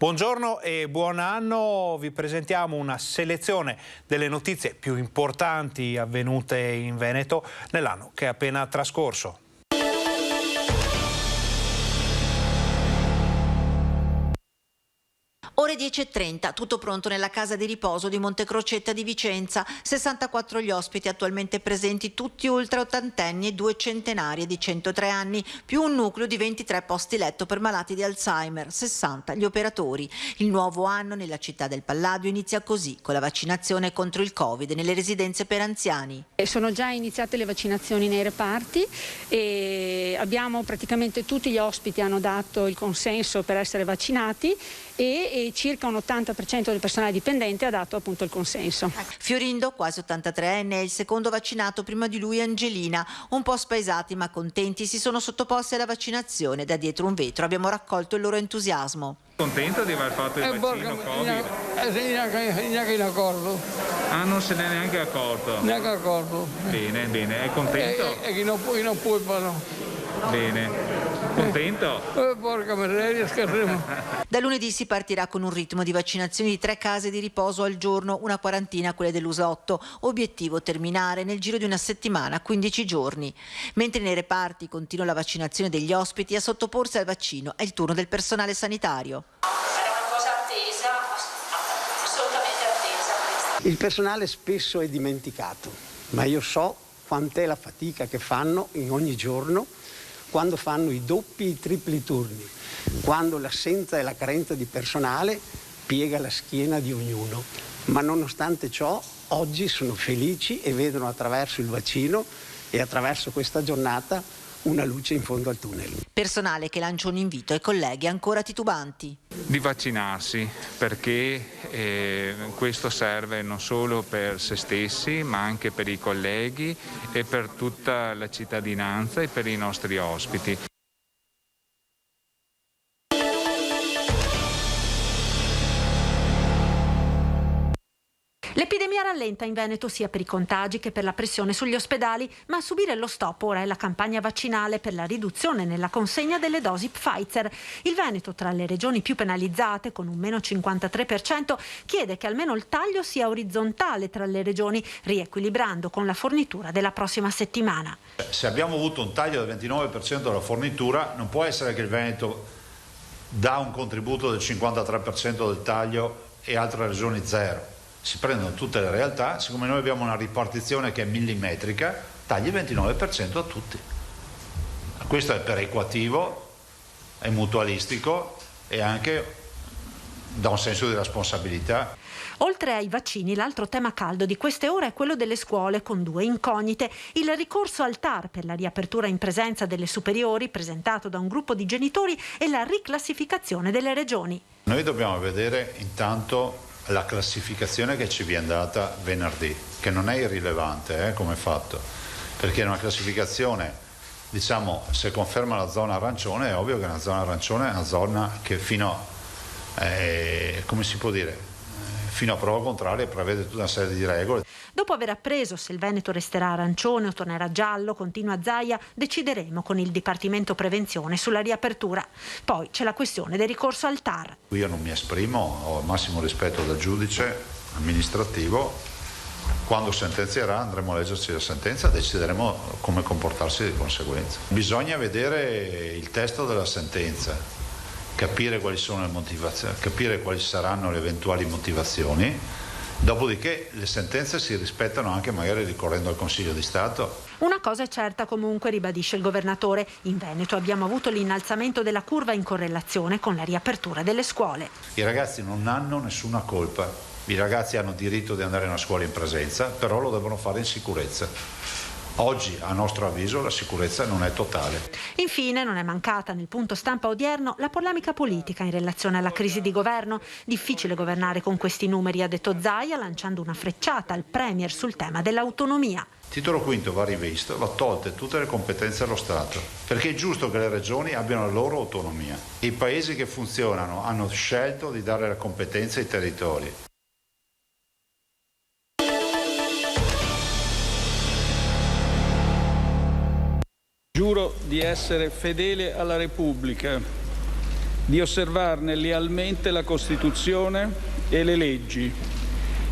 Buongiorno e buon anno, vi presentiamo una selezione delle notizie più importanti avvenute in Veneto nell'anno che è appena trascorso. Ore 10:30, tutto pronto nella casa di riposo di Montecrocetta di Vicenza. 64 gli ospiti attualmente presenti, tutti ultra ottantenni e 2 centenarie di 103 anni, più un nucleo di 23 posti letto per malati di Alzheimer, 60 gli operatori. Il nuovo anno nella città del Palladio inizia così, con la vaccinazione contro il Covid nelle residenze per anziani. Sono già iniziate le vaccinazioni nei reparti e abbiamo praticamente tutti gli ospiti hanno dato il consenso per essere vaccinati e circa un 80% del personale dipendente ha dato appunto il consenso. Fiorindo, quasi 83enne, è il secondo vaccinato, prima di lui Angelina. Un po' spaesati ma contenti si sono sottoposti alla vaccinazione. Da dietro un vetro abbiamo raccolto il loro entusiasmo. Contento di aver fatto il vaccino Covid? Neanche in accordo. Ah, non se n'è neanche accorto? Neanche accordo. Bene, bene, è contento? E chi non può fare. Bene, contento? Porca miseria, scherziamo. Da lunedì si partirà con un ritmo di vaccinazioni di 3 case di riposo al giorno, una quarantina quelle dell'Usolotto. Obiettivo terminare nel giro di una settimana, 15 giorni. Mentre nei reparti continua la vaccinazione degli ospiti, a sottoporsi al vaccino è il turno del personale sanitario. Era una cosa attesa, assolutamente attesa. Il personale spesso è dimenticato, ma io so quant'è la fatica che fanno in ogni giorno quando fanno i doppi e i tripli turni, quando l'assenza e la carenza di personale piega la schiena di ognuno. Ma nonostante ciò, oggi sono felici e vedono attraverso il vaccino e attraverso questa giornata una luce in fondo al tunnel. Personale che lancia un invito ai colleghi ancora titubanti. Di vaccinarsi, perché questo serve non solo per se stessi ma anche per i colleghi e per tutta la cittadinanza e per i nostri ospiti. L'epidemia rallenta in Veneto sia per i contagi che per la pressione sugli ospedali, ma a subire lo stop ora è la campagna vaccinale per la riduzione nella consegna delle dosi Pfizer. Il Veneto, tra le regioni più penalizzate, con un meno 53%, chiede che almeno il taglio sia orizzontale tra le regioni, riequilibrando con la fornitura della prossima settimana. Se abbiamo avuto un taglio del 29% della fornitura, non può essere che il Veneto dà un contributo del 53% del taglio e altre regioni zero. Si prendono tutte le realtà, siccome noi abbiamo una ripartizione che è millimetrica, tagli il 29% a tutti. Questo è perequativo, è mutualistico e anche dà un senso di responsabilità. Oltre ai vaccini, l'altro tema caldo di queste ore è quello delle scuole, con 2 incognite. Il ricorso al TAR per la riapertura in presenza delle superiori, presentato da un gruppo di genitori, e la riclassificazione delle regioni. Noi dobbiamo vedere intanto la classificazione che ci viene data venerdì, che non è irrilevante come fatto, perché è una classificazione, diciamo, se conferma la zona arancione, è ovvio che una zona arancione è una zona che fino a prova contraria prevede tutta una serie di regole. Dopo aver appreso se il Veneto resterà arancione o tornerà giallo, continua Zaia, decideremo con il Dipartimento Prevenzione sulla riapertura. Poi c'è la questione del ricorso al TAR. Io non mi esprimo, ho il massimo rispetto dal giudice amministrativo. Quando sentenzierà andremo a leggerci la sentenza, decideremo come comportarsi di conseguenza. Bisogna vedere il testo della sentenza, capire quali sono le motivazioni, capire quali saranno le eventuali motivazioni. Dopodiché le sentenze si rispettano anche magari ricorrendo al Consiglio di Stato. Una cosa è certa comunque, ribadisce il governatore, in Veneto abbiamo avuto l'innalzamento della curva in correlazione con la riapertura delle scuole. I ragazzi non hanno nessuna colpa, i ragazzi hanno diritto di andare a una scuola in presenza, però lo devono fare in sicurezza. Oggi, a nostro avviso, la sicurezza non è totale. Infine, non è mancata nel punto stampa odierno la polemica politica in relazione alla crisi di governo. Difficile governare con questi numeri, ha detto Zaia, lanciando una frecciata al Premier sul tema dell'autonomia. Il titolo quinto va rivisto, va tolte tutte le competenze allo Stato, perché è giusto che le regioni abbiano la loro autonomia. I paesi che funzionano hanno scelto di dare la competenza ai territori. Giuro di essere fedele alla Repubblica di osservarne lealmente la Costituzione e le leggi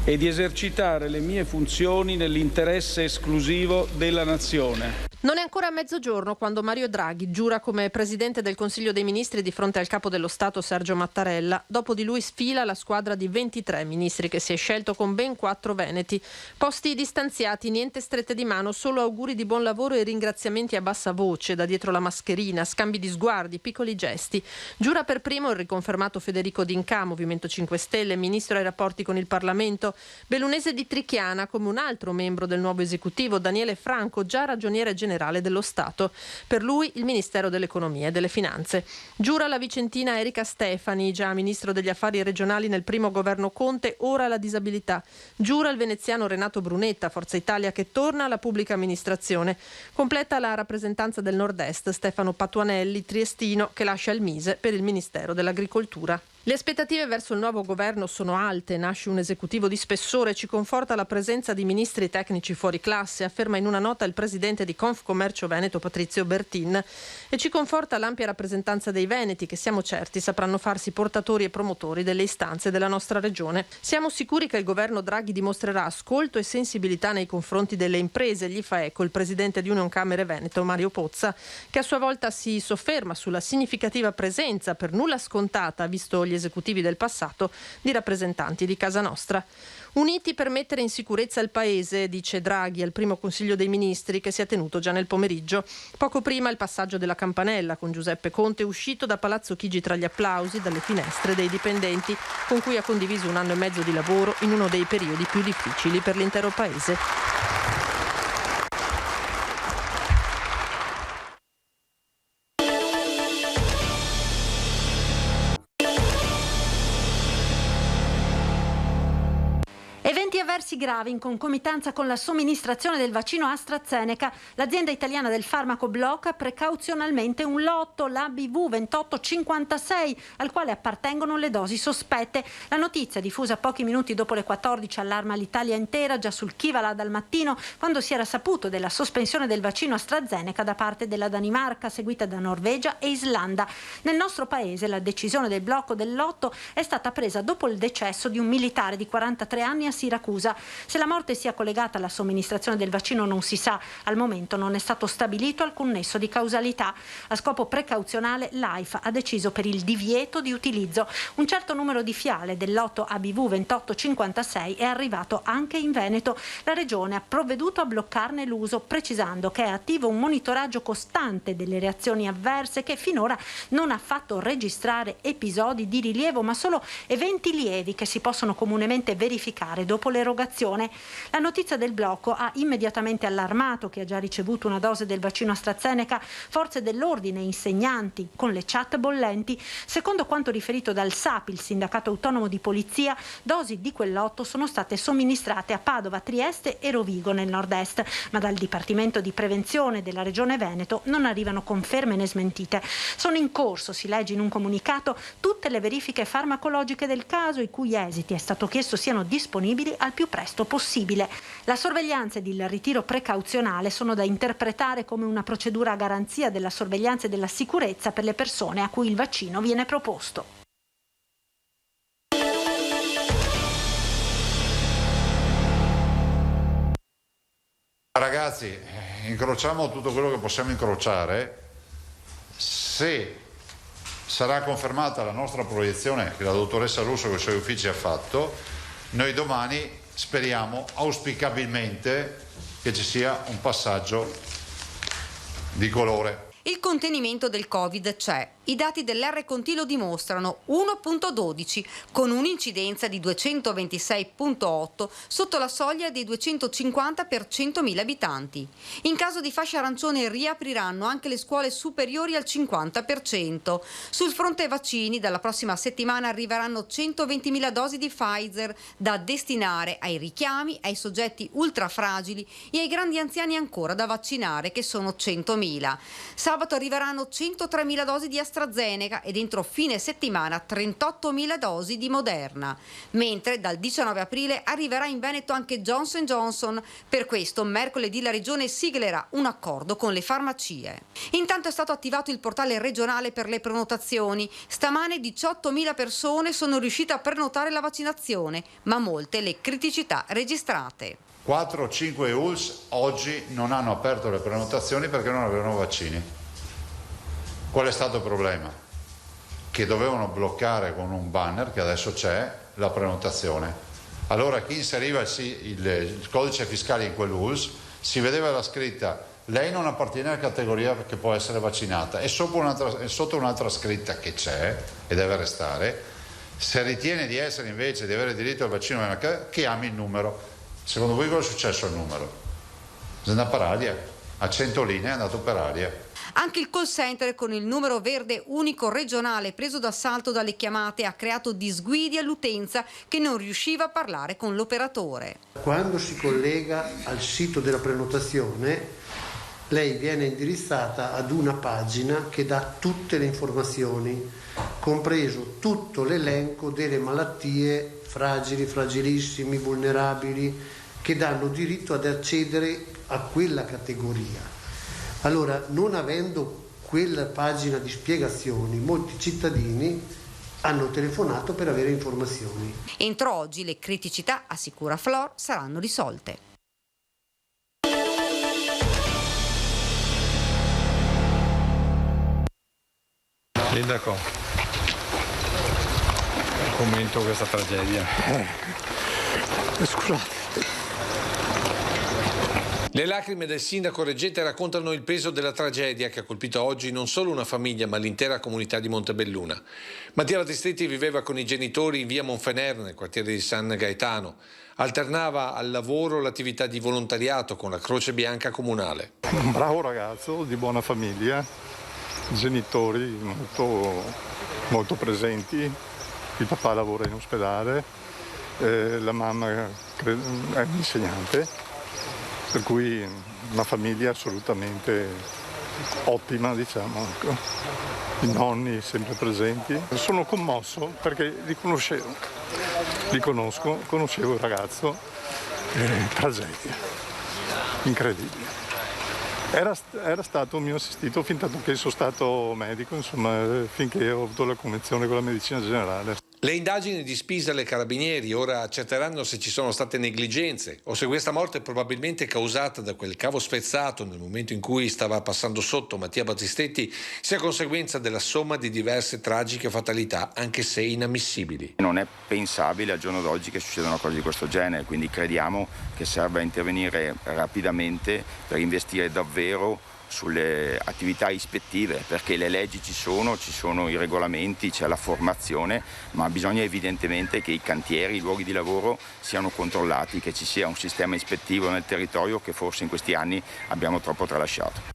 e di esercitare le mie funzioni nell'interesse esclusivo della Nazione. Non è ancora mezzogiorno quando Mario Draghi giura come Presidente del Consiglio dei Ministri di fronte al Capo dello Stato Sergio Mattarella. Dopo di lui sfila la squadra di 23 ministri che si è scelto con ben 4 veneti. Posti distanziati, niente strette di mano, solo auguri di buon lavoro e ringraziamenti a bassa voce, da dietro la mascherina, scambi di sguardi, piccoli gesti. Giura per primo il riconfermato Federico D'Incà, Movimento 5 Stelle, Ministro ai rapporti con il Parlamento. Bellunese di Trichiana come un altro membro del nuovo esecutivo, Daniele Franco, già ragioniere generale dello Stato. Per lui il Ministero dell'Economia e delle Finanze. Giura la vicentina Erika Stefani, già Ministro degli Affari regionali nel primo governo Conte, ora la disabilità. Giura il veneziano Renato Brunetta, Forza Italia, che torna alla pubblica amministrazione. Completa la rappresentanza del Nord-Est Stefano Patuanelli, triestino, che lascia il Mise per il Ministero dell'Agricoltura. Le aspettative verso il nuovo governo sono alte, nasce un esecutivo di spessore, ci conforta la presenza di ministri tecnici fuori classe, afferma in una nota il presidente di Confcommercio Veneto Patrizio Bertin, e ci conforta l'ampia rappresentanza dei veneti che siamo certi sapranno farsi portatori e promotori delle istanze della nostra regione. Siamo sicuri che il governo Draghi dimostrerà ascolto e sensibilità nei confronti delle imprese, gli fa eco il presidente di Unioncamere Veneto Mario Pozza, che a sua volta si sofferma sulla significativa presenza per nulla scontata, visto gli esecutivi del passato, di rappresentanti di casa nostra. Uniti per mettere in sicurezza il Paese, dice Draghi al primo Consiglio dei Ministri che si è tenuto già nel pomeriggio. Poco prima il passaggio della campanella con Giuseppe Conte, uscito da Palazzo Chigi tra gli applausi, dalle finestre dei dipendenti, con cui ha condiviso 1 anno e mezzo di lavoro in uno dei periodi più difficili per l'intero Paese. Eventi avversi gravi in concomitanza con la somministrazione del vaccino AstraZeneca. L'azienda italiana del farmaco blocca precauzionalmente un lotto, l'ABV 2856, al quale appartengono le dosi sospette. La notizia, diffusa pochi minuti dopo le 14, allarma l'Italia intera, già sul chi va là dal mattino, quando si era saputo della sospensione del vaccino AstraZeneca da parte della Danimarca, seguita da Norvegia e Islanda. Nel nostro paese la decisione del blocco del lotto è stata presa dopo il decesso di un militare di 43 anni a Siracusa. Se la morte sia collegata alla somministrazione del vaccino non si sa. Al momento non è stato stabilito alcun nesso di causalità. A scopo precauzionale l'AIFA ha deciso per il divieto di utilizzo. Un certo numero di fiale del lotto ABV 2856 è arrivato anche in Veneto. La Regione ha provveduto a bloccarne l'uso, precisando che è attivo un monitoraggio costante delle reazioni avverse che finora non ha fatto registrare episodi di rilievo, ma solo eventi lievi che si possono comunemente verificare dopo l'erogazione. La notizia del blocco ha immediatamente allarmato chi ha già ricevuto una dose del vaccino AstraZeneca, forze dell'ordine, insegnanti, con le chat bollenti. Secondo quanto riferito dal SAPI, il sindacato autonomo di polizia, dosi di quel lotto sono state somministrate a Padova, Trieste e Rovigo nel nord-est, ma dal Dipartimento di Prevenzione della Regione Veneto non arrivano conferme né smentite. Sono in corso, si legge in un comunicato, tutte le verifiche farmacologiche del caso, i cui esiti è stato chiesto siano disponibili al più presto possibile. La sorveglianza ed il ritiro precauzionale sono da interpretare come una procedura a garanzia della sorveglianza e della sicurezza per le persone a cui il vaccino viene proposto. Ragazzi, incrociamo tutto quello che possiamo incrociare. Se sarà confermata la nostra proiezione che la dottoressa Russo con i suoi uffici ha fatto, noi domani speriamo auspicabilmente che ci sia un passaggio di colore. Il contenimento del Covid c'è. I dati dell'R Conti lo dimostrano, 1.12, con un'incidenza di 226.8 sotto la soglia dei 250 per 100.000 abitanti. In caso di fascia arancione riapriranno anche le scuole superiori al 50%. Sul fronte vaccini, dalla prossima settimana arriveranno 120.000 dosi di Pfizer da destinare ai richiami, ai soggetti ultrafragili e ai grandi anziani ancora da vaccinare, che sono 100.000. Sabato arriveranno 103.000 dosi di AstraZeneca e entro fine settimana 38.000 dosi di Moderna. Mentre dal 19 aprile arriverà in Veneto anche Johnson & Johnson. Per questo mercoledì la regione siglerà un accordo con le farmacie. Intanto è stato attivato il portale regionale per le prenotazioni. Stamane 18.000 persone sono riuscite a prenotare la vaccinazione, ma molte le criticità registrate. 4 o 5 ULSS oggi non hanno aperto le prenotazioni perché non avevano vaccini. Qual è stato il problema? Che dovevano bloccare con un banner, che adesso c'è, la prenotazione. Allora chi inseriva il codice fiscale in quell'ULSS si vedeva la scritta: lei non appartiene alla categoria che può essere vaccinata, e sotto un'altra scritta che c'è e deve restare: se ritiene di essere invece di avere diritto al vaccino, che ami il numero. Secondo voi cosa è successo al numero? È andato per aria, a 100 linee è andato per aria. Anche il call center con il numero verde unico regionale preso d'assalto dalle chiamate ha creato disguidi all'utenza che non riusciva a parlare con l'operatore. Quando si collega al sito della prenotazione, lei viene indirizzata ad una pagina che dà tutte le informazioni, compreso tutto l'elenco delle malattie fragili, fragilissimi, vulnerabili, che danno diritto ad accedere a quella categoria. Allora, non avendo quella pagina di spiegazioni, molti cittadini hanno telefonato per avere informazioni. Entro oggi le criticità, assicura Flor, saranno risolte. Sindaco, commento questa tragedia. Scusate. Le lacrime del sindaco reggente raccontano il peso della tragedia che ha colpito oggi non solo una famiglia ma l'intera comunità di Montebelluna. Mattia Battistetti viveva con i genitori in via Monfener, nel quartiere di San Gaetano. Alternava al lavoro l'attività di volontariato con la Croce Bianca comunale. Un bravo ragazzo di buona famiglia, genitori molto presenti, il papà lavora in ospedale, la mamma è un'insegnante. Per cui una famiglia assolutamente ottima, diciamo. I nonni sempre presenti. Sono commosso perché conoscevo il ragazzo, tragedia, incredibile. Era stato un mio assistito fin tanto che sono stato medico, insomma, finché ho avuto la convenzione con la medicina generale. Le indagini di Spisa e Carabinieri ora accerteranno se ci sono state negligenze o se questa morte è probabilmente causata da quel cavo spezzato nel momento in cui stava passando sotto Mattia Battistetti sia conseguenza della somma di diverse tragiche fatalità, anche se inammissibili. Non è pensabile al giorno d'oggi che succedano cose di questo genere, quindi crediamo che serva intervenire rapidamente per investire davvero sulle attività ispettive, perché le leggi ci sono i regolamenti, c'è la formazione, ma bisogna evidentemente che i cantieri, i luoghi di lavoro siano controllati, che ci sia un sistema ispettivo nel territorio che forse in questi anni abbiamo troppo tralasciato.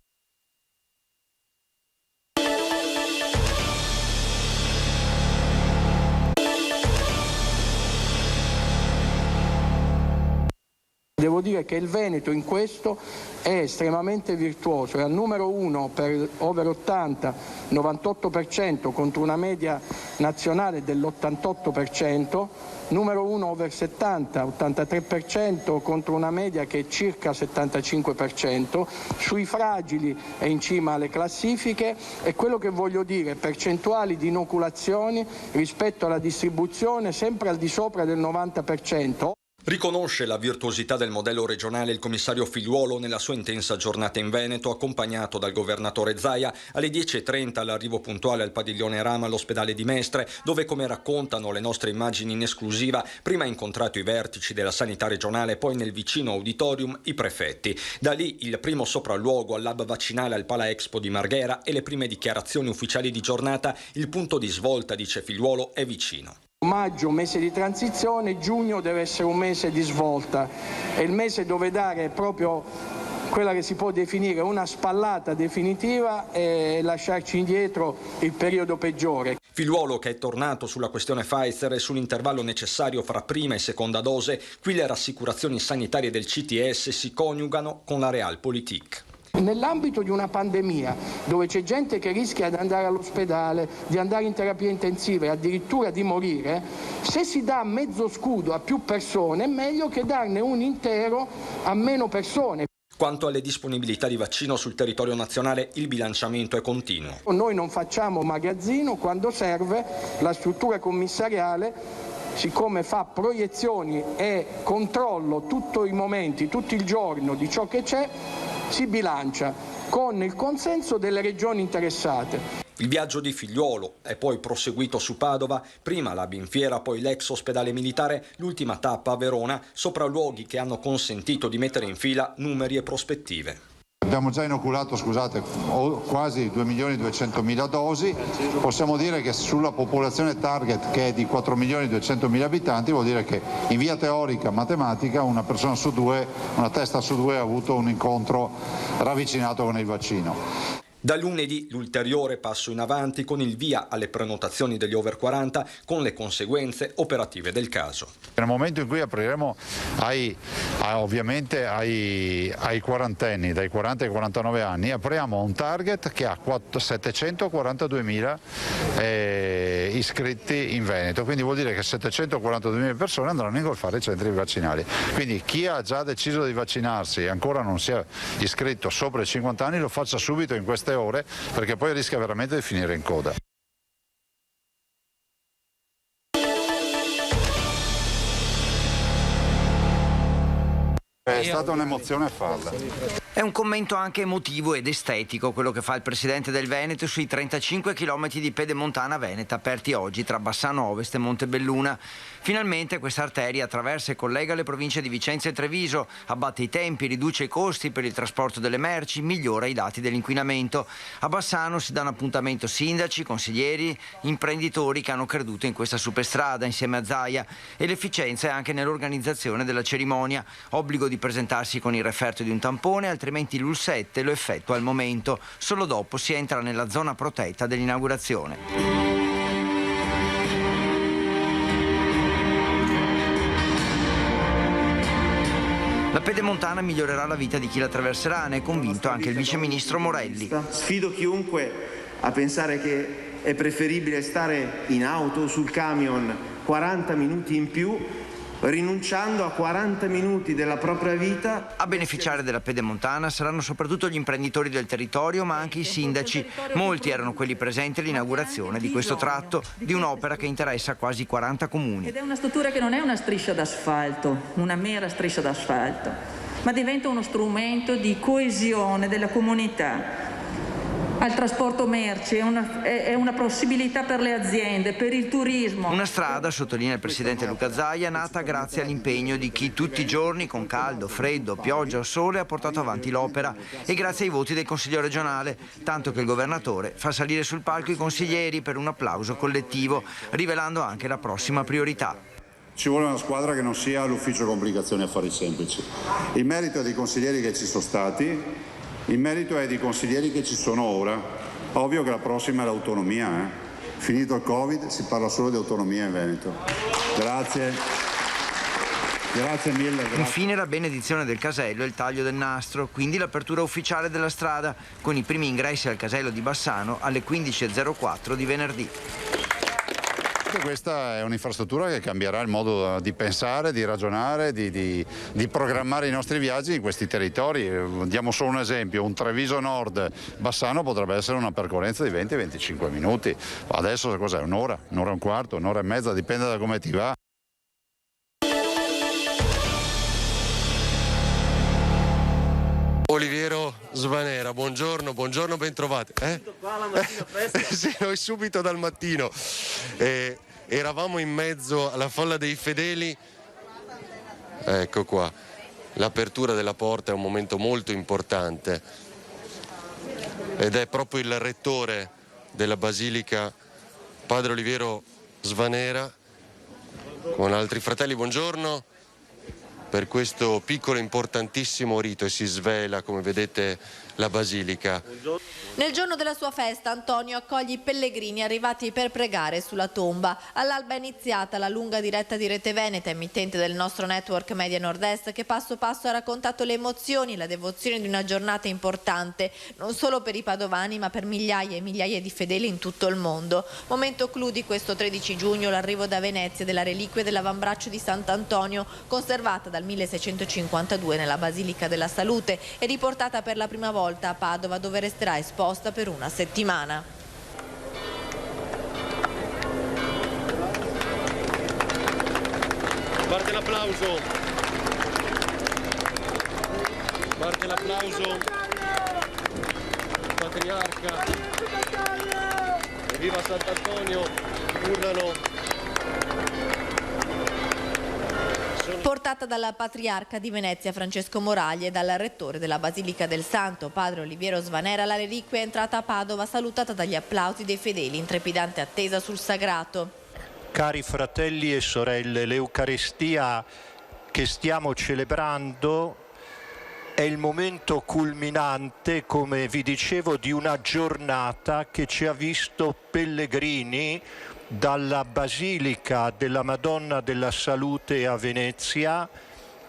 Devo dire che il Veneto in questo è estremamente virtuoso, è al numero 1 per over 80, 98% contro una media nazionale dell'88%, numero 1 over 70, 83% contro una media che è circa 75%, sui fragili è in cima alle classifiche e quello che voglio dire, percentuali di inoculazioni rispetto alla distribuzione sempre al di sopra del 90%. Riconosce la virtuosità del modello regionale il commissario Figliuolo nella sua intensa giornata in Veneto, accompagnato dal governatore Zaia alle 10:30 all'arrivo puntuale al padiglione Rama all'ospedale di Mestre, dove, come raccontano le nostre immagini in esclusiva, prima ha incontrato i vertici della sanità regionale, poi nel vicino auditorium i prefetti. Da lì il primo sopralluogo al lab vaccinale al Pala Expo di Marghera e le prime dichiarazioni ufficiali di giornata. Il punto di svolta, dice Figliuolo, è vicino. Maggio un mese di transizione, giugno deve essere un mese di svolta, è il mese dove dare proprio quella che si può definire una spallata definitiva e lasciarci indietro il periodo peggiore. Figliuolo, che è tornato sulla questione Pfizer e sull'intervallo necessario fra prima e seconda dose, qui le rassicurazioni sanitarie del CTS si coniugano con la realpolitik. Nell'ambito di una pandemia dove c'è gente che rischia di andare all'ospedale, di andare in terapia intensiva e addirittura di morire, se si dà mezzo scudo a più persone è meglio che darne un intero a meno persone. Quanto alle disponibilità di vaccino sul territorio nazionale, il bilanciamento è continuo. Noi non facciamo magazzino, quando serve la struttura commissariale, siccome fa proiezioni e controllo tutti i momenti, tutto il giorno di ciò che c'è, si bilancia con il consenso delle regioni interessate. Il viaggio di Figliuolo è poi proseguito su Padova, prima la Binfiera, poi l'ex ospedale militare, l'ultima tappa a Verona, sopralluoghi che hanno consentito di mettere in fila numeri e prospettive. Abbiamo già inoculato, quasi 2.200.000 dosi, possiamo dire che sulla popolazione target, che è di 4.200.000 abitanti, vuol dire che in via teorica, matematica, una testa su due ha avuto un incontro ravvicinato con il vaccino. Da lunedì l'ulteriore passo in avanti con il via alle prenotazioni degli over 40 con le conseguenze operative del caso. Nel momento in cui apriremo ovviamente ai quarantenni, dai 40 ai 49 anni, apriamo un target che ha 742.000 iscritti in Veneto, quindi vuol dire che 742.000 persone andranno a ingolfare i centri vaccinali. Quindi chi ha già deciso di vaccinarsi e ancora non si è iscritto sopra i 50 anni lo faccia subito in queste ore, perché poi rischia veramente di finire in coda. È stata un'emozione farla. È un commento anche emotivo ed estetico quello che fa il presidente del Veneto sui 35 km di pedemontana veneta aperti oggi tra Bassano Ovest e Montebelluna. Finalmente questa arteria attraversa e collega le province di Vicenza e Treviso, abbatte i tempi, riduce i costi per il trasporto delle merci, migliora i dati dell'inquinamento. A Bassano si danno appuntamento sindaci, consiglieri, imprenditori che hanno creduto in questa superstrada insieme a Zaia, e l'efficienza è anche nell'organizzazione della cerimonia. Obbligo di presentarsi con il referto di un tampone, altrimenti l'UL7 lo effettua al momento. Solo dopo si entra nella zona protetta dell'inaugurazione. La pedemontana migliorerà la vita di chi la attraverserà, ne è convinto anche il viceministro Morelli. Sfido chiunque a pensare che è preferibile stare in auto o sul camion 40 minuti in più, rinunciando a 40 minuti della propria vita. A beneficiare della pedemontana saranno soprattutto gli imprenditori del territorio, ma anche i sindaci. Molti erano quelli presenti all'inaugurazione di questo tratto di un'opera che interessa quasi 40 comuni. Ed è una struttura che non è una striscia d'asfalto, una mera striscia d'asfalto, ma diventa uno strumento di coesione della comunità. Al trasporto merci, è una possibilità per le aziende, per il turismo. Una strada, sottolinea il presidente Luca Zaia, nata grazie all'impegno di chi tutti i giorni, con caldo, freddo, pioggia o sole, ha portato avanti l'opera, e grazie ai voti del Consiglio regionale, tanto che il governatore fa salire sul palco i consiglieri per un applauso collettivo, rivelando anche la prossima priorità. Ci vuole una squadra che non sia l'ufficio complicazioni e affari semplici. Il merito è dei consiglieri che ci sono stati. Il merito è di consiglieri che ci sono ora. Ovvio che la prossima è l'autonomia. Finito il Covid si parla solo di autonomia in Veneto. Grazie. Grazie mille. Grazie. Infine la benedizione del casello e il taglio del nastro, quindi l'apertura ufficiale della strada, con i primi ingressi al casello di Bassano alle 15.04 di venerdì. Questa è un'infrastruttura che cambierà il modo di pensare, di ragionare, di programmare i nostri viaggi in questi territori. Diamo solo un esempio: un Treviso Nord-Bassano potrebbe essere una percorrenza di 20-25 minuti. Adesso cos'è? Un'ora e un quarto, un'ora e mezza, dipende da come ti va. Oliviero Svanera, buongiorno, ben trovati. Sì, noi subito dal mattino. Eravamo in mezzo alla folla dei fedeli. Ecco qua, l'apertura della porta è un momento molto importante ed è proprio il rettore della Basilica, padre Oliviero Svanera, con altri fratelli. Buongiorno. per questo piccolo e importantissimo rito e si svela, come vedete, la basilica. Nel giorno della sua festa Antonio accoglie i pellegrini arrivati per pregare sulla tomba. All'alba è iniziata la lunga diretta di Rete Veneta, emittente del nostro network Media Nord-Est, che passo passo ha raccontato le emozioni e la devozione di una giornata importante, non solo per i padovani ma per migliaia e migliaia di fedeli in tutto il mondo. Momento clou di questo 13 giugno, l'arrivo da Venezia della reliquia dell'avambraccio di Sant'Antonio, conservata dal 1652 nella Basilica della Salute e riportata per la prima volta a Padova, dove resterà esposta per una settimana. Parte l'applauso. Parte l'applauso. Patriarca. Viva Sant'Antonio. Urlano. Portata dalla patriarca di Venezia Francesco Moraglia e dal rettore della Basilica del Santo, padre Oliviero Svanera, la reliquia è entrata a Padova salutata dagli applausi dei fedeli in trepidante attesa sul sagrato. Cari fratelli e sorelle, l'Eucaristia che stiamo celebrando è il momento culminante, come vi dicevo, di una giornata che ci ha visto pellegrini dalla Basilica della Madonna della Salute a Venezia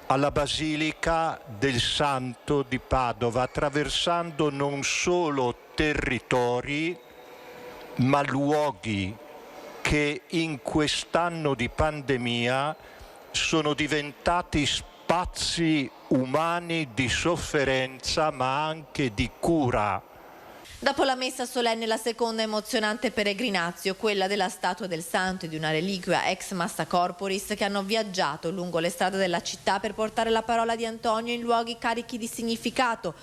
alla Basilica del Santo di Padova, attraversando non solo territori, ma luoghi che in quest'anno di pandemia sono diventati spazi umani di sofferenza, ma anche di cura. Dopo la messa solenne, la seconda emozionante peregrinazio, quella della statua del santo e di una reliquia ex massa corporis, che hanno viaggiato lungo le strade della città per portare la parola di Antonio in luoghi carichi di significato.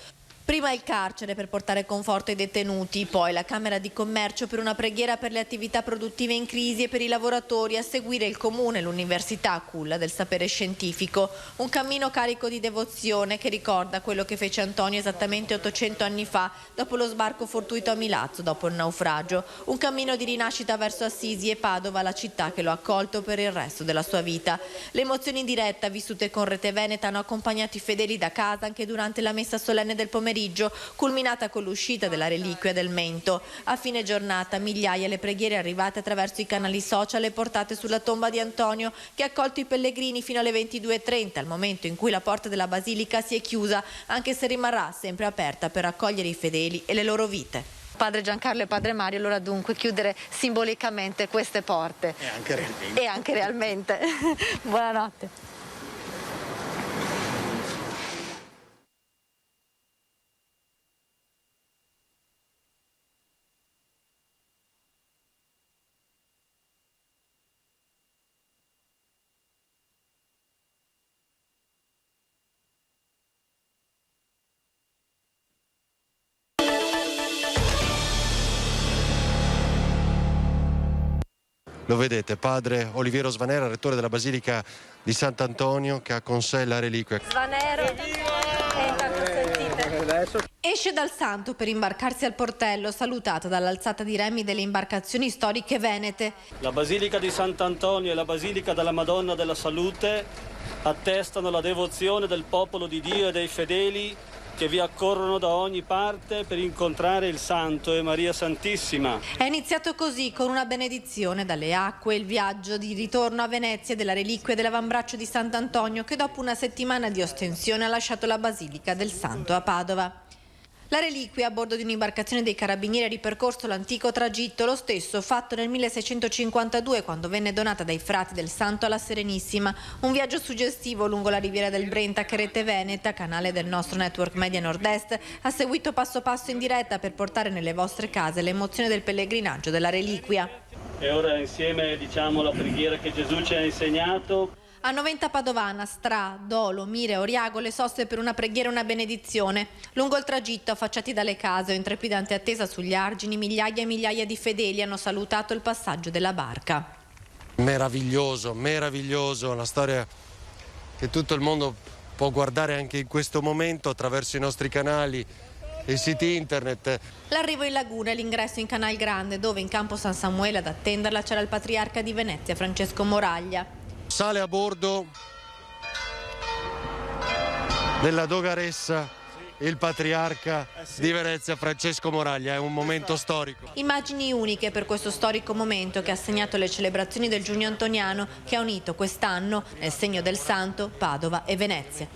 Prima il carcere per portare conforto ai detenuti, poi la Camera di Commercio per una preghiera per le attività produttive in crisi e per i lavoratori, a seguire il comune e l'università, culla del sapere scientifico. Un cammino carico di devozione che ricorda quello che fece Antonio esattamente 800 anni fa, dopo lo sbarco fortuito a Milazzo, dopo il naufragio. Un cammino di rinascita verso Assisi e Padova, la città che lo ha accolto per il resto della sua vita. Le emozioni in diretta vissute con Rete Veneta hanno accompagnato i fedeli da casa anche durante la messa solenne del pomeriggio, culminata con l'uscita della reliquia del Mento. A fine giornata migliaia le preghiere arrivate attraverso i canali social e portate sulla tomba di Antonio, che ha accolto i pellegrini fino alle 22:30, al momento in cui la porta della basilica si è chiusa, anche se rimarrà sempre aperta per accogliere i fedeli e le loro vite. Padre Giancarlo e Padre Mario, allora dunque chiudere simbolicamente queste porte. E anche realmente. Buonanotte. Lo vedete, padre Oliviero Svanera, rettore della Basilica di Sant'Antonio, che ha con sé la reliquia. Svanero, intanto sentite. Esce dal santo per imbarcarsi al portello, salutata dall'alzata di remi delle imbarcazioni storiche venete. La Basilica di Sant'Antonio e la Basilica della Madonna della Salute attestano la devozione del popolo di Dio e dei fedeli che vi accorrono da ogni parte per incontrare il Santo e Maria Santissima. È iniziato così, con una benedizione dalle acque, il viaggio di ritorno a Venezia della reliquia dell'avambraccio di Sant'Antonio, che dopo una settimana di ostensione ha lasciato la Basilica del Santo a Padova. La reliquia, a bordo di un'imbarcazione dei carabinieri, ha ripercorso l'antico tragitto, lo stesso fatto nel 1652, quando venne donata dai frati del Santo alla Serenissima. Un viaggio suggestivo lungo la riviera del Brenta che Rete Veneta, canale del nostro network Media Nord-Est, ha seguito passo passo in diretta per portare nelle vostre case l'emozione del pellegrinaggio della reliquia. E ora insieme diciamo la preghiera che Gesù ci ha insegnato. A Noventa Padovana, Stra, Dolo, Mire, Oriago le soste per una preghiera e una benedizione. Lungo il tragitto, affacciati dalle case o in trepidante attesa sugli argini, migliaia e migliaia di fedeli hanno salutato il passaggio della barca. Meraviglioso, meraviglioso, una storia che tutto il mondo può guardare anche in questo momento attraverso i nostri canali e siti internet. L'arrivo in laguna e l'ingresso in Canal Grande, dove in campo San Samuele ad attenderla c'era il patriarca di Venezia, Francesco Moraglia. Sale a bordo della dogaressa, il patriarca di Venezia Francesco Moraglia. È un momento storico. Immagini uniche per questo storico momento che ha segnato le celebrazioni del Giugno Antoniano, che ha unito quest'anno, nel segno del santo, Padova e Venezia.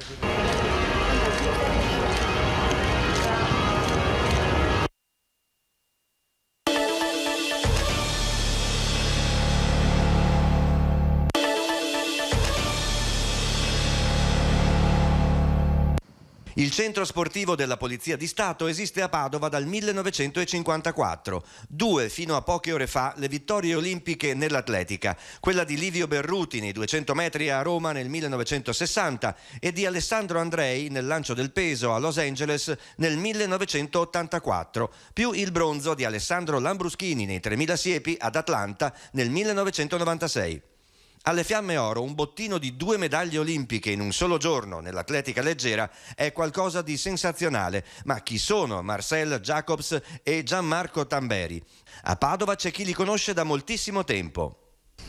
Il centro sportivo della Polizia di Stato esiste a Padova dal 1954. 2 fino a poche ore fa le vittorie olimpiche nell'atletica, quella di Livio Berruti nei 200 metri a Roma nel 1960 e di Alessandro Andrei nel lancio del peso a Los Angeles nel 1984, più il bronzo di Alessandro Lambruschini nei 3000 siepi ad Atlanta nel 1996. Alle Fiamme Oro un bottino di 2 medaglie olimpiche in un solo giorno nell'atletica leggera è qualcosa di sensazionale. Ma chi sono Marcel Jacobs e Gianmarco Tamberi? A Padova c'è chi li conosce da moltissimo tempo.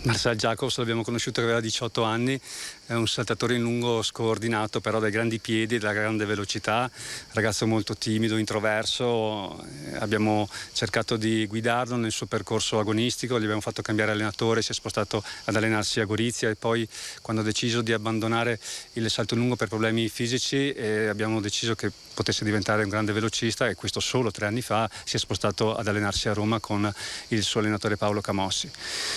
Marcel Jacobs l'abbiamo conosciuto che aveva 18 anni, è un saltatore in lungo scoordinato, però dai grandi piedi, della grande velocità, ragazzo molto timido, introverso. Abbiamo cercato di guidarlo nel suo percorso agonistico, gli abbiamo fatto cambiare allenatore, si è spostato ad allenarsi a Gorizia e poi quando ha deciso di abbandonare il salto in lungo per problemi fisici abbiamo deciso che potesse diventare un grande velocista e questo solo 3 anni fa si è spostato ad allenarsi a Roma con il suo allenatore Paolo Camossi.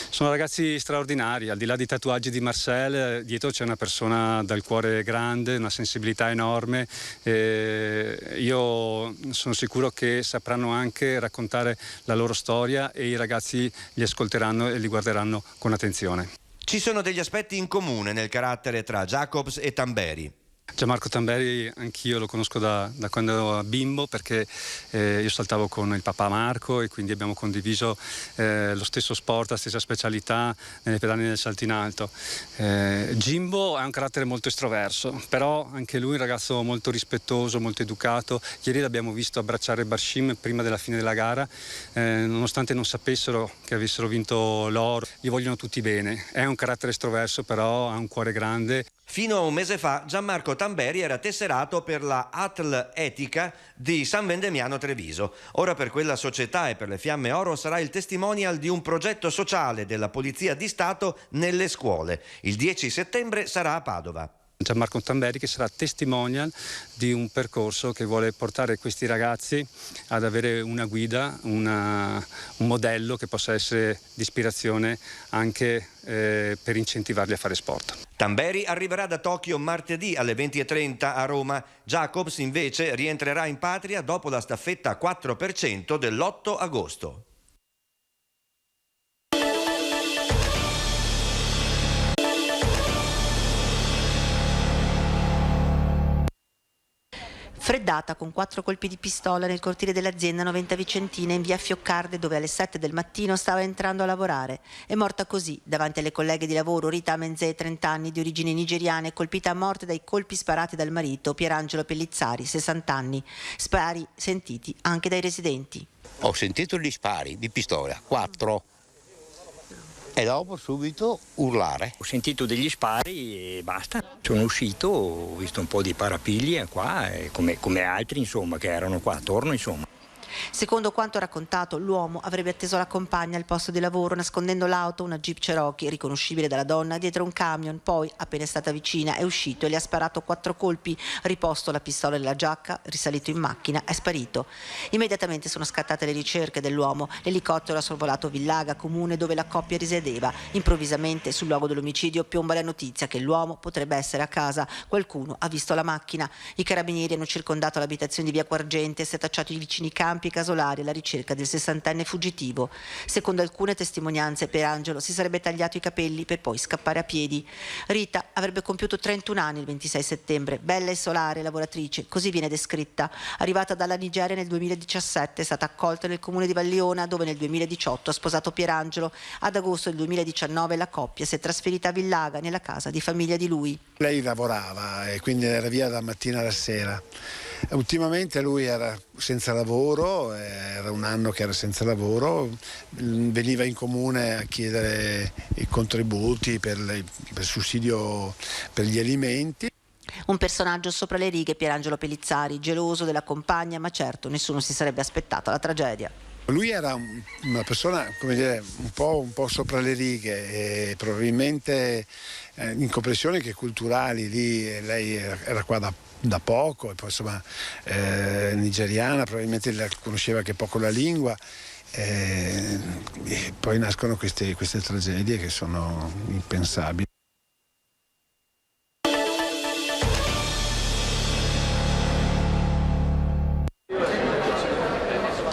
Sono ragazzi straordinari, al di là dei tatuaggi di Marcel, dietro c'è una persona dal cuore grande, una sensibilità enorme. Io sono sicuro che sapranno anche raccontare la loro storia e i ragazzi li ascolteranno e li guarderanno con attenzione. Ci sono degli aspetti in comune nel carattere tra Jacobs e Tamberi. Gianmarco Tamberi anch'io lo conosco da quando ero bimbo, perché io saltavo con il papà Marco e quindi abbiamo condiviso lo stesso sport, la stessa specialità nelle pedane del salto in alto. Jimbo ha un carattere molto estroverso, però anche lui è un ragazzo molto rispettoso, molto educato. Ieri l'abbiamo visto abbracciare Barshim prima della fine della gara, nonostante non sapessero che avessero vinto l'oro, gli vogliono tutti bene. È un carattere estroverso, però ha un cuore grande. Fino a un mese fa Gianmarco Tamberi era tesserato per la ATL Etica di San Vendemiano Treviso. Ora per quella società e per le Fiamme Oro sarà il testimonial di un progetto sociale della Polizia di Stato nelle scuole. Il 10 settembre sarà a Padova. Gianmarco Tamberi che sarà testimonial di un percorso che vuole portare questi ragazzi ad avere una guida, un modello che possa essere di ispirazione anche per incentivarli a fare sport. Tamberi arriverà da Tokyo martedì alle 20:30 a Roma. Jacobs invece rientrerà in patria dopo la staffetta 4% dell'8 agosto. Freddata con 4 colpi di pistola nel cortile dell'azienda Noventa Vicentina in via Fioccarde, dove alle 7 del mattino stava entrando a lavorare. È morta così, davanti alle colleghe di lavoro, Rita Amenze, 30 anni, di origini nigeriane, colpita a morte dai colpi sparati dal marito Pierangelo Pellizzari, 60 anni. Spari sentiti anche dai residenti. Ho sentito gli spari di pistola, 4. E dopo subito urlare. Ho sentito degli spari e basta. Sono uscito, ho visto un po' di parapiglie qua, come altri insomma che erano qua attorno insomma. Secondo quanto raccontato, l'uomo avrebbe atteso la compagna al posto di lavoro nascondendo l'auto, una Jeep Cherokee riconoscibile dalla donna, dietro un camion. Poi, appena è stata vicina, è uscito e le ha sparato 4 colpi, riposto la pistola nella giacca, risalito in macchina, è sparito. Immediatamente sono scattate le ricerche dell'uomo. L'elicottero ha sorvolato Villaga, comune dove la coppia risiedeva. Improvvisamente sul luogo dell'omicidio piomba la notizia che l'uomo potrebbe essere a casa. Qualcuno ha visto la macchina. I carabinieri hanno circondato l'abitazione di via Quargente e setacciato i vicini campi casolari alla ricerca del 60enne fuggitivo. Secondo alcune testimonianze, Pierangelo si sarebbe tagliato i capelli per poi scappare a piedi. Rita avrebbe compiuto 31 anni il 26 settembre, bella e solare, lavoratrice, così viene descritta. Arrivata dalla Nigeria nel 2017, è stata accolta nel comune di Valliona, dove nel 2018 ha sposato Pierangelo. Ad agosto del 2019 la coppia si è trasferita a Villaga, nella casa di famiglia di lui. Lei lavorava e quindi era via dalla mattina alla sera. Ultimamente lui era senza lavoro, era un anno che era senza lavoro, veniva in comune a chiedere i contributi per il sussidio per gli alimenti. Un personaggio sopra le righe, Pierangelo Pellizzari, geloso della compagna, ma certo nessuno si sarebbe aspettato la tragedia. Lui era una persona, come dire, un po' sopra le righe, e probabilmente in comprensioni che culturali, lì lei era qua da poco, e poi insomma nigeriana, probabilmente conosceva anche poco la lingua, e poi nascono queste tragedie che sono impensabili.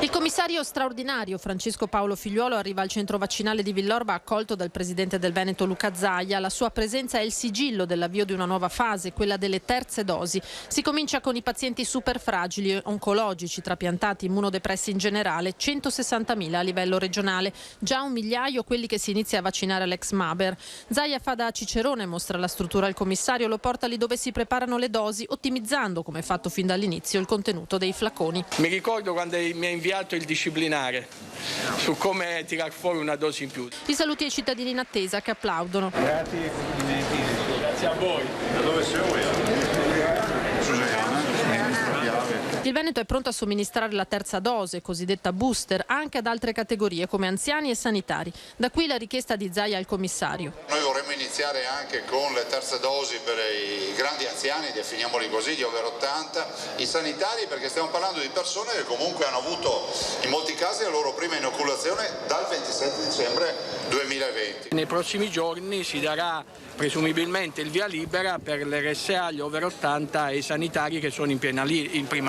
Il commissario straordinario Francesco Paolo Figliuolo arriva al centro vaccinale di Villorba accolto dal presidente del Veneto Luca Zaia. La sua presenza è il sigillo dell'avvio di una nuova fase, quella delle terze dosi. Si comincia con i pazienti super fragili, oncologici, trapiantati, immunodepressi in generale, 160.000 a livello regionale, già 1 migliaio quelli che si inizia a vaccinare all'ex Maber. Zaia fa da cicerone, mostra la struttura al commissario, lo porta lì dove si preparano le dosi, ottimizzando, come fatto fin dall'inizio, il contenuto dei flaconi. Mi ricordo quando mi ha inviato il disciplinare su come tirar fuori una dose in più. I saluti ai cittadini in attesa che applaudono. Grazie a voi. Da dove Il Veneto è pronto a somministrare la terza dose, cosiddetta booster, anche ad altre categorie come anziani e sanitari. Da qui la richiesta di Zaia al commissario. Noi vorremmo iniziare anche con le terze dosi per i grandi anziani, definiamoli così, gli over 80, i sanitari, perché stiamo parlando di persone che comunque hanno avuto in molti casi la loro prima inoculazione dal 27 dicembre 2020. Nei prossimi giorni si darà presumibilmente il via libera per l'RSA, gli over 80 e i sanitari che sono in prima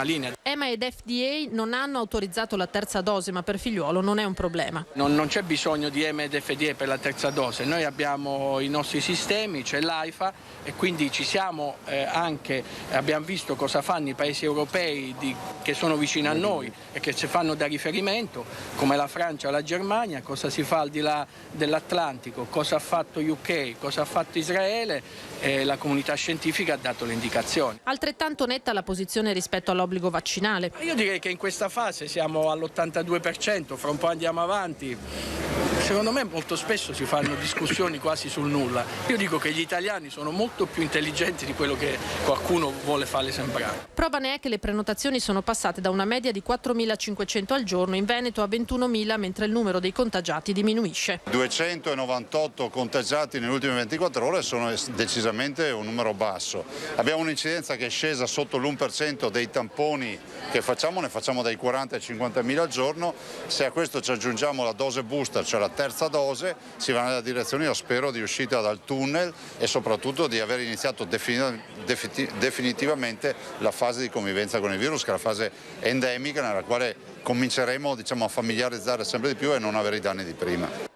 linea. EMA ed FDA non hanno autorizzato la terza dose, ma per Figliuolo non è un problema. Non c'è bisogno di EMA ed FDA per la terza dose, noi abbiamo i nostri sistemi, c'è l'AIFA e quindi abbiamo visto cosa fanno i paesi europei che sono vicini a noi e che ci fanno da riferimento, come la Francia o la Germania, cosa si fa al di là dell'Atlantico, cosa ha fatto UK, cosa ha fatto Israele, e la comunità scientifica ha dato le indicazioni. Altrettanto netta la posizione rispetto all'obbligo vaccinale. Io direi che in questa fase siamo all'82%, fra un po' andiamo avanti. Secondo me molto spesso si fanno discussioni quasi sul nulla. Io dico che gli italiani sono molto più intelligenti di quello che qualcuno vuole farle sembrare. Prova ne è che le prenotazioni sono passate da una media di 4.500 al giorno in Veneto a 21.000, mentre il numero dei contagiati diminuisce. 298 contagiati nelle ultime 24 ore sono decisamente un numero basso. Abbiamo un'incidenza che è scesa sotto l'1% dei tamponi che facciamo, ne facciamo dai 40 ai 50.000 al giorno. Se a questo ci aggiungiamo la dose booster, cioè la terza dose, si va nella direzione, io spero, di uscita dal tunnel e soprattutto di aver iniziato definitivamente la fase di convivenza con il virus, che è la fase endemica nella quale cominceremo, a familiarizzare sempre di più e non avere i danni di prima.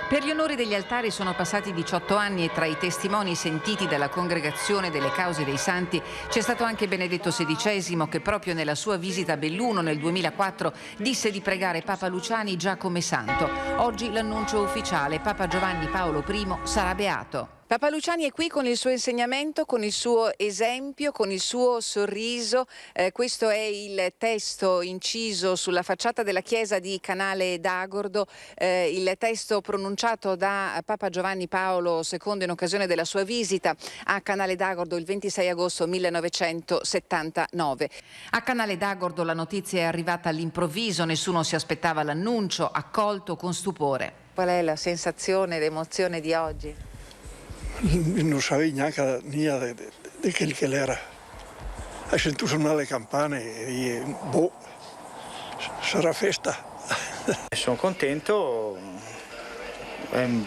Per gli onori degli altari sono passati 18 anni e tra i testimoni sentiti dalla Congregazione delle Cause dei Santi c'è stato anche Benedetto XVI, che proprio nella sua visita a Belluno nel 2004 disse di pregare Papa Luciani già come santo. Oggi l'annuncio ufficiale: Papa Giovanni Paolo I sarà beato. Papa Luciani è qui con il suo insegnamento, con il suo esempio, con il suo sorriso. Questo è il testo inciso sulla facciata della chiesa di Canale d'Agordo, il testo pronunciato da Papa Giovanni Paolo II in occasione della sua visita a Canale d'Agordo il 26 agosto 1979. A Canale d'Agordo la notizia è arrivata all'improvviso, nessuno si aspettava l'annuncio, accolto con stupore. Qual è la sensazione, l'emozione di oggi? Non sapevo neanche di che era. Ho sentito suonare le campane e sarà festa. Sono contento, è un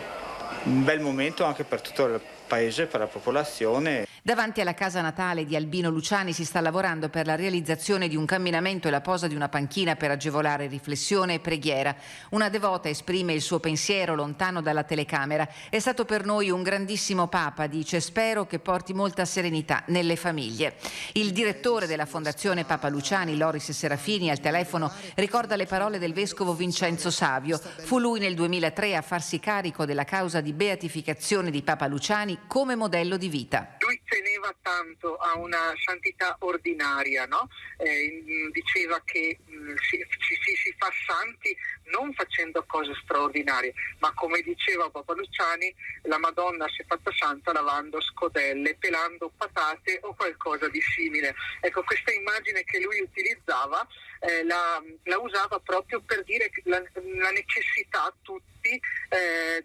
bel momento anche per tutto il paese, per la popolazione. Davanti alla casa natale di Albino Luciani si sta lavorando per la realizzazione di un camminamento e la posa di una panchina per agevolare riflessione e preghiera. Una devota esprime il suo pensiero lontano dalla telecamera. È stato per noi un grandissimo Papa, dice, spero che porti molta serenità nelle famiglie. Il direttore della Fondazione Papa Luciani, Loris Serafini, al telefono ricorda le parole del vescovo Vincenzo Savio. Fu lui nel 2003 a farsi carico della causa di beatificazione di Papa Luciani come modello di vita. Lui teneva teneva tanto a una santità ordinaria, no? Diceva che si fa santi non facendo cose straordinarie, ma come diceva Papa Luciani, la Madonna si è fatta santa lavando scodelle, pelando patate o qualcosa di simile. Ecco, questa immagine che lui utilizzava la usava proprio per dire la necessità a tutti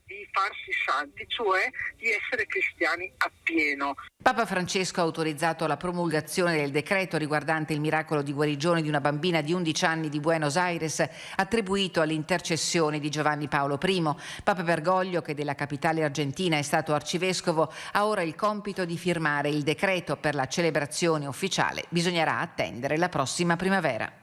di farsi santi, cioè di essere cristiani appieno. Papa Francesco ha autorizzato la promulgazione del decreto riguardante il miracolo di guarigione di una bambina di 11 anni di Buenos Aires, attribuito all'intercessione di Giovanni Paolo I. Papa Bergoglio, che della capitale argentina è stato arcivescovo, ha ora il compito di firmare il decreto. Per la celebrazione ufficiale bisognerà attendere la prossima primavera.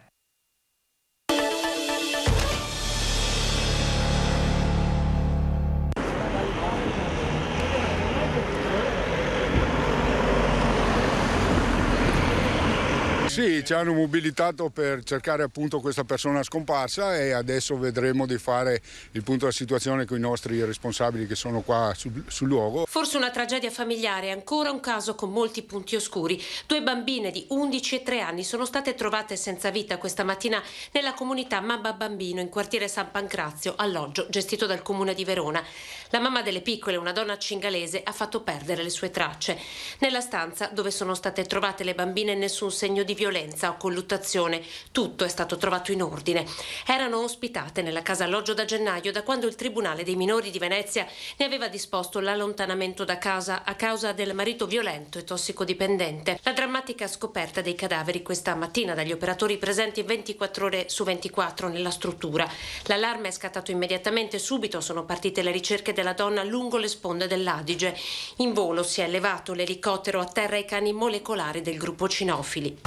Sì, ci hanno mobilitato per cercare appunto questa persona scomparsa e adesso vedremo di fare il punto della situazione con i nostri responsabili che sono qua sul luogo. Forse una tragedia familiare, ancora un caso con molti punti oscuri. 2 bambine di 11 e 3 anni sono state trovate senza vita questa mattina nella comunità Mabba Bambino in quartiere San Pancrazio, alloggio gestito dal comune di Verona. La mamma delle piccole, una donna cingalese, ha fatto perdere le sue tracce. Nella stanza dove sono state trovate le bambine nessun segno di violenza o colluttazione, tutto è stato trovato in ordine. Erano ospitate nella casa alloggio da gennaio, da quando il Tribunale dei minori di Venezia ne aveva disposto l'allontanamento da casa a causa del marito violento e tossicodipendente. La drammatica scoperta dei cadaveri questa mattina dagli operatori presenti 24 ore su 24 nella struttura. L'allarme è scattato immediatamente, subito sono partite le ricerche della donna lungo le sponde dell'Adige. In volo si è elevato l'elicottero a terra e i cani molecolari del gruppo cinofili.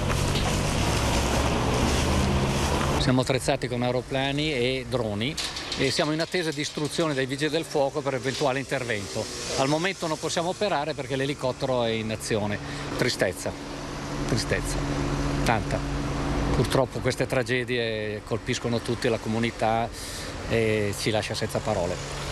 Siamo attrezzati con aeroplani e droni e siamo in attesa di istruzioni dai vigili del fuoco per eventuale intervento. Al momento non possiamo operare perché l'elicottero è in azione. Tristezza, tanta. Purtroppo queste tragedie colpiscono tutti, la comunità, e ci lascia senza parole.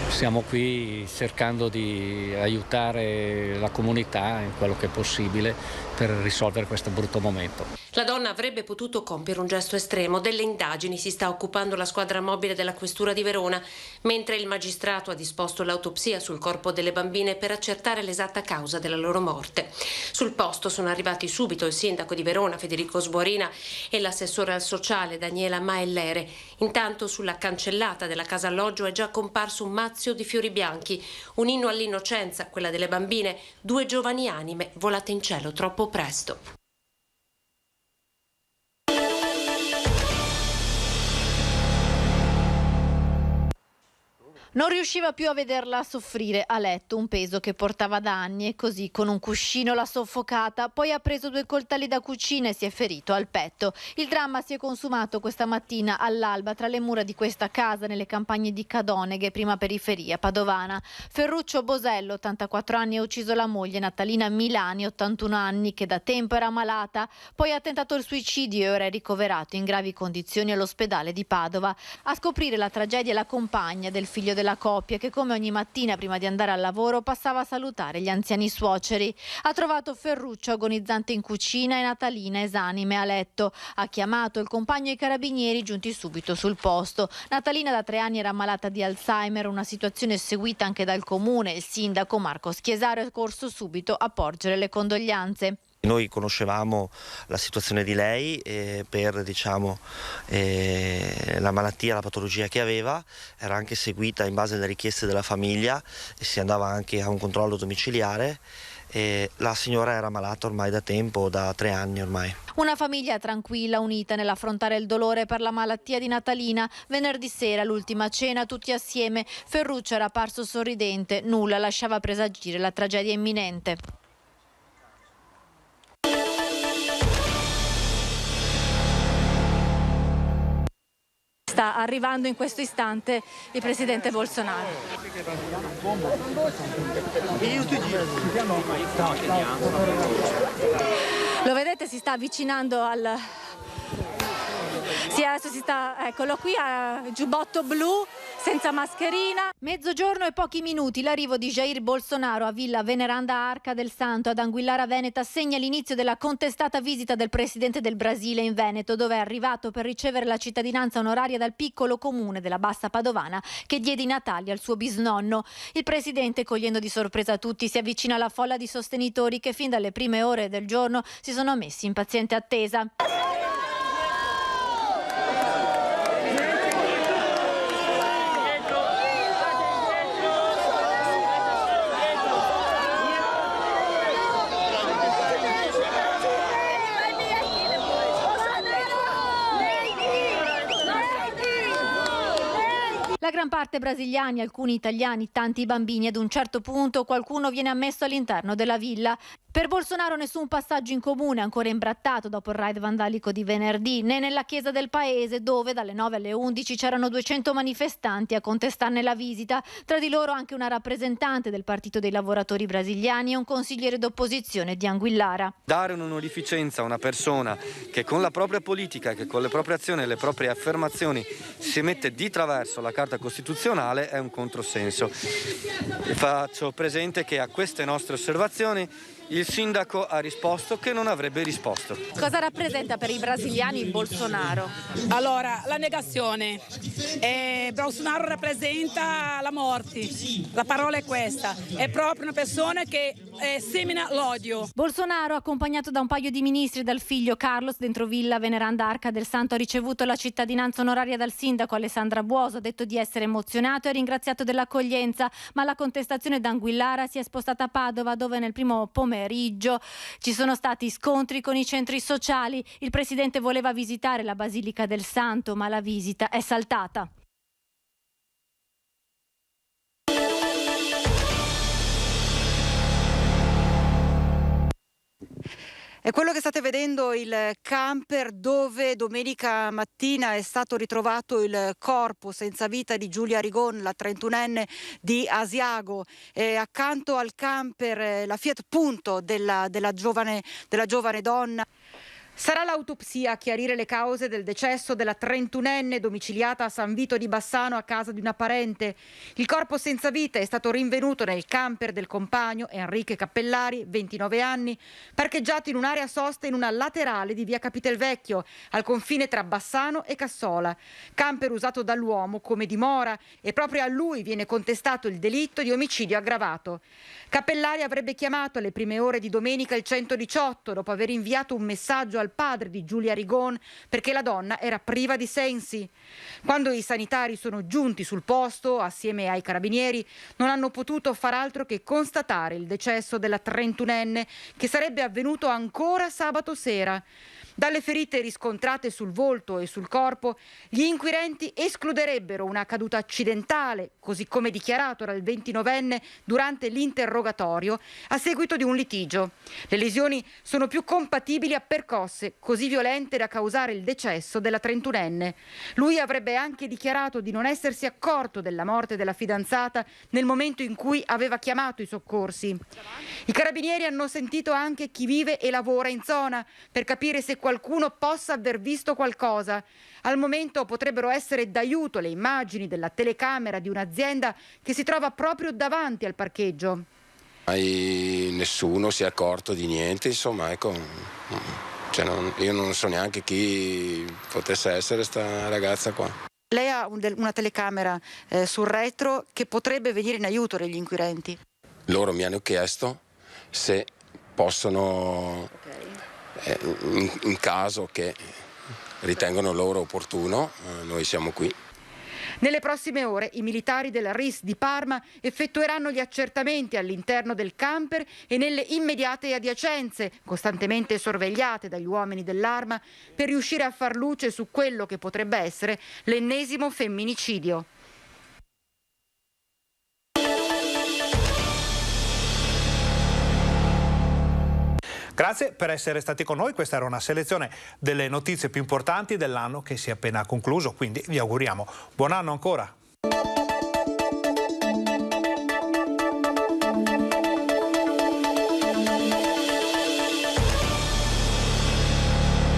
Siamo qui cercando di aiutare la comunità in quello che è possibile per risolvere questo brutto momento. La donna avrebbe potuto compiere un gesto estremo. Delle indagini si sta occupando la squadra mobile della Questura di Verona, mentre il magistrato ha disposto l'autopsia sul corpo delle bambine per accertare l'esatta causa della loro morte. Sul posto sono arrivati subito il sindaco di Verona, Federico Sbuorina, e l'assessore al sociale, Daniela Maellere. Intanto sulla cancellata della casa alloggio è già comparso un mazio di fiori bianchi, un inno all'innocenza, quella delle bambine, 2 giovani anime volate in cielo troppo presto. Non riusciva più a vederla soffrire a letto, un peso che portava da anni, e così con un cuscino l'ha soffocata. Poi ha preso 2 coltelli da cucina e si è ferito al petto. Il dramma si è consumato questa mattina all'alba tra le mura di questa casa nelle campagne di Cadoneghe, prima periferia padovana. Ferruccio Bosello, 84 anni, ha ucciso la moglie Natalina Milani, 81 anni, che da tempo era malata. Poi ha tentato il suicidio e ora è ricoverato in gravi condizioni all'ospedale di Padova. A scoprire la tragedia è la compagna del figlio della coppia, che come ogni mattina prima di andare al lavoro passava a salutare gli anziani suoceri. Ha trovato Ferruccio agonizzante in cucina e Natalina esanime a letto. Ha chiamato il compagno e i carabinieri, giunti subito sul posto. Natalina da 3 anni era malata di Alzheimer, una situazione seguita anche dal comune. Il sindaco Marco Schiesaro è corso subito a porgere le condoglianze. Noi conoscevamo la situazione di lei per la malattia, la patologia che aveva, era anche seguita in base alle richieste della famiglia e si andava anche a un controllo domiciliare. La signora era malata ormai da tempo, da 3 anni ormai. Una famiglia tranquilla, unita nell'affrontare il dolore per la malattia di Natalina. Venerdì sera, l'ultima cena, tutti assieme. Ferruccio era apparso sorridente, nulla lasciava presagire la tragedia imminente. Sta arrivando in questo istante il presidente Bolsonaro. Lo vedete, si sta avvicinando al... Sì, adesso si sta... Eccolo qui, a giubbotto blu, senza mascherina. Mezzogiorno e pochi minuti, l'arrivo di Jair Bolsonaro a Villa Veneranda Arca del Santo ad Anguillara Veneta segna l'inizio della contestata visita del presidente del Brasile in Veneto, dove è arrivato per ricevere la cittadinanza onoraria dal piccolo comune della Bassa Padovana che diede i natali al suo bisnonno. Il presidente, cogliendo di sorpresa tutti, si avvicina alla folla di sostenitori che fin dalle prime ore del giorno si sono messi in paziente attesa. La gran parte brasiliani, alcuni italiani, tanti bambini. Ad un certo punto qualcuno viene ammesso all'interno della villa. Per Bolsonaro nessun passaggio in comune, ancora imbrattato dopo il raid vandalico di venerdì, né nella chiesa del paese, dove dalle 9 alle 11 c'erano 200 manifestanti a contestarne la visita, tra di loro anche una rappresentante del Partito dei Lavoratori Brasiliani e un consigliere d'opposizione di Anguillara. Dare un'onorificenza a una persona che con la propria politica, che con le proprie azioni e le proprie affermazioni si mette di traverso la Carta Costituzionale è un controsenso. Faccio presente che a queste nostre osservazioni il sindaco ha risposto che non avrebbe risposto. Cosa rappresenta per i brasiliani Bolsonaro? Allora, la negazione. Bolsonaro rappresenta la morte. La parola è questa. È proprio una persona che semina l'odio. Bolsonaro, accompagnato da un paio di ministri e dal figlio Carlos, dentro Villa Veneranda Arca del Santo, ha ricevuto la cittadinanza onoraria dal sindaco Alessandra Buoso. Ha detto di essere emozionato e ringraziato dell'accoglienza, ma la contestazione d'Anguillara si è spostata a Padova, dove nel primo pomeriggio ci sono stati scontri con i centri sociali. Il presidente voleva visitare la Basilica del Santo, ma la visita è saltata. È quello che state vedendo, il camper dove domenica mattina è stato ritrovato il corpo senza vita di Giulia Rigon, la 31enne di Asiago. Accanto al camper la Fiat Punto della giovane donna. Sarà l'autopsia a chiarire le cause del decesso della 31enne domiciliata a San Vito di Bassano a casa di una parente. Il corpo senza vita è stato rinvenuto nel camper del compagno Enrique Cappellari, 29 anni, parcheggiato in un'area sosta in una laterale di via Capitelvecchio, al confine tra Bassano e Cassola. Camper usato dall'uomo come dimora e proprio a lui viene contestato il delitto di omicidio aggravato. Cappellari avrebbe chiamato alle prime ore di domenica il 118 dopo aver inviato un messaggio al padre di Giulia Rigon perché la donna era priva di sensi. Quando i sanitari sono giunti sul posto assieme ai carabinieri non hanno potuto far altro che constatare il decesso della 31enne, che sarebbe avvenuto ancora sabato sera. Dalle ferite riscontrate sul volto e sul corpo, gli inquirenti escluderebbero una caduta accidentale, così come dichiarato dal 29enne durante l'interrogatorio a seguito di un litigio. Le lesioni sono più compatibili a percosse così violente da causare il decesso della 31enne. Lui avrebbe anche dichiarato di non essersi accorto della morte della fidanzata nel momento in cui aveva chiamato i soccorsi. I carabinieri hanno sentito anche chi vive e lavora in zona per capire se qualcuno possa aver visto qualcosa. Al momento potrebbero essere d'aiuto le immagini della telecamera di un'azienda che si trova proprio davanti al parcheggio. Nessuno si è accorto di niente, insomma, ecco. Io non so neanche chi potesse essere sta ragazza qua. Lei ha una telecamera sul retro che potrebbe venire in aiuto degli inquirenti. Loro mi hanno chiesto se possono, in caso che ritengono loro opportuno, noi siamo qui. Nelle prossime ore i militari della RIS di Parma effettueranno gli accertamenti all'interno del camper e nelle immediate adiacenze, costantemente sorvegliate dagli uomini dell'Arma, per riuscire a far luce su quello che potrebbe essere l'ennesimo femminicidio. Grazie per essere stati con noi, questa era una selezione delle notizie più importanti dell'anno che si è appena concluso, quindi vi auguriamo buon anno ancora.